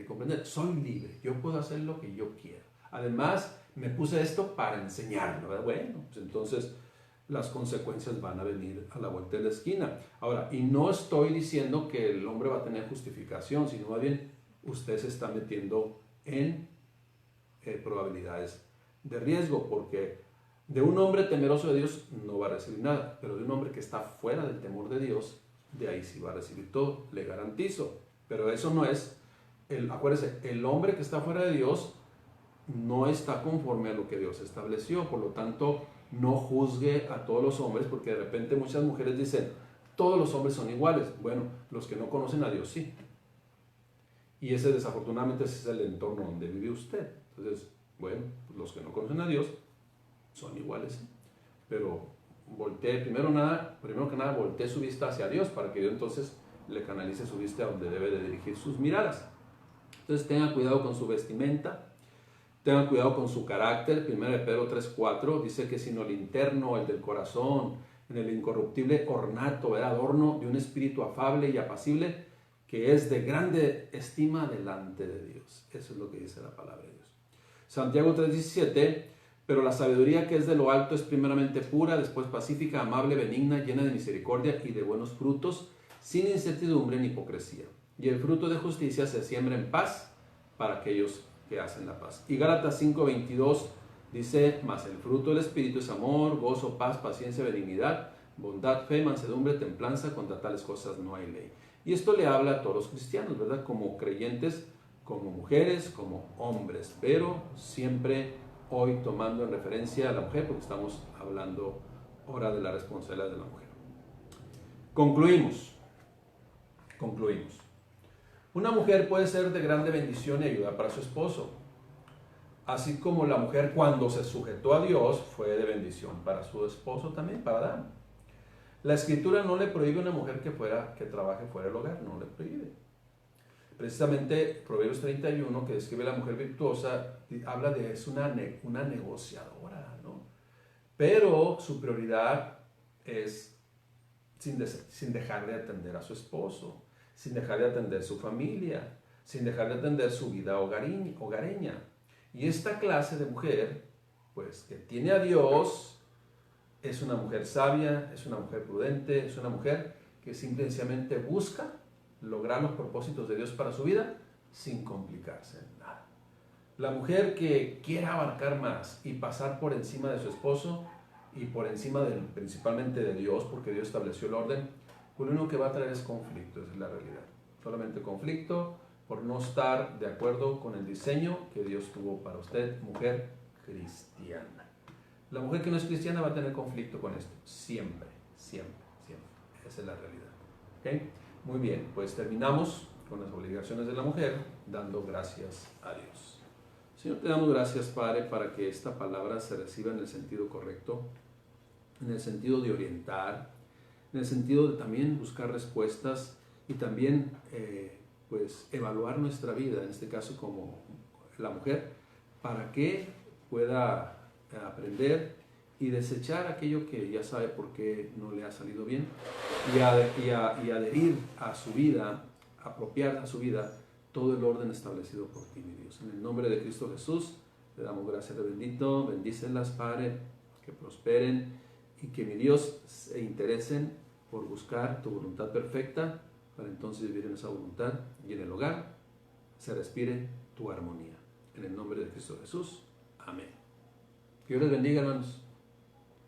comprender. Soy libre, yo puedo hacer lo que yo quiera. Además, me puse esto para enseñarlo, ¿verdad? Bueno, pues entonces las consecuencias van a venir a la vuelta de la esquina. Ahora, y no estoy diciendo que el hombre va a tener justificación, sino más bien usted se está metiendo en probabilidades de riesgo, porque de un hombre temeroso de Dios no va a recibir nada, pero de un hombre que está fuera del temor de Dios, de ahí sí va a recibir todo, le garantizo. Pero eso no es, acuérdese, el hombre que está fuera de Dios no está conforme a lo que Dios estableció, por lo tanto no juzgue a todos los hombres, porque de repente muchas mujeres dicen, todos los hombres son iguales. Bueno, los que no conocen a Dios sí, y desafortunadamente ese es el entorno donde vive usted. Entonces, bueno, pues los que no conocen a Dios son iguales, ¿sí? Pero primero que nada voltee su vista hacia Dios, para que Dios entonces le canalice su vista a donde debe de dirigir sus miradas. Entonces tenga cuidado con su vestimenta, tengan cuidado con su carácter. 1 de Pedro 3:4 dice que sino el interno, el del corazón, en el incorruptible ornato, el adorno de un espíritu afable y apacible, que es de grande estima delante de Dios. Eso es lo que dice la palabra de Dios. Santiago 3:17, pero la sabiduría que es de lo alto es primeramente pura, después pacífica, amable, benigna, llena de misericordia y de buenos frutos, sin incertidumbre ni hipocresía. Y el fruto de justicia se siembra en paz para aquellos que hacen la paz. Y Gálatas 5:22 dice, mas el fruto del Espíritu es amor, gozo, paz, paciencia, benignidad, bondad, fe, mansedumbre, templanza, contra tales cosas no hay ley. Y esto le habla a todos los cristianos, ¿verdad? Como creyentes, como mujeres, como hombres, pero siempre hoy tomando en referencia a la mujer, porque estamos hablando ahora de la responsabilidad de la mujer. Concluimos. Una mujer puede ser de grande bendición y ayuda para su esposo, así como la mujer cuando se sujetó a Dios fue de bendición para su esposo también, para Adán. La Escritura no le prohíbe a una mujer que trabaje fuera del hogar, no le prohíbe. Precisamente Proverbios 31, que describe a la mujer virtuosa, habla de es una negociadora, ¿no? Pero su prioridad es sin dejar de atender a su esposo, sin dejar de atender su familia, sin dejar de atender su vida hogareña. Y esta clase de mujer, pues que tiene a Dios, es una mujer sabia, es una mujer prudente, es una mujer que simplemente busca lograr los propósitos de Dios para su vida sin complicarse en nada. La mujer que quiera abarcar más y pasar por encima de su esposo y por encima principalmente de Dios, porque Dios estableció el orden, pues lo único que va a traer es conflicto, esa es la realidad. Solamente conflicto por no estar de acuerdo con el diseño que Dios tuvo para usted, mujer cristiana. La mujer que no es cristiana va a tener conflicto con esto, siempre. Esa es la realidad. ¿Okay? Muy bien, pues terminamos con las obligaciones de la mujer, dando gracias a Dios. Señor, te damos gracias, Padre, para que esta palabra se reciba en el sentido correcto, en el sentido de orientar, en el sentido de también buscar respuestas y también pues evaluar nuestra vida, en este caso como la mujer, para que pueda aprender y desechar aquello que ya sabe por qué no le ha salido bien y adherir a su vida, apropiar a su vida todo el orden establecido por ti, mi Dios. En el nombre de Cristo Jesús, te damos gracias, de bendito, bendícelas, Padre, que prosperen y que, mi Dios, se interesen por buscar tu voluntad perfecta, para entonces vivir en esa voluntad y en el hogar se respire tu armonía. En el nombre de Cristo Jesús, amén. Que Dios les bendiga, hermanos.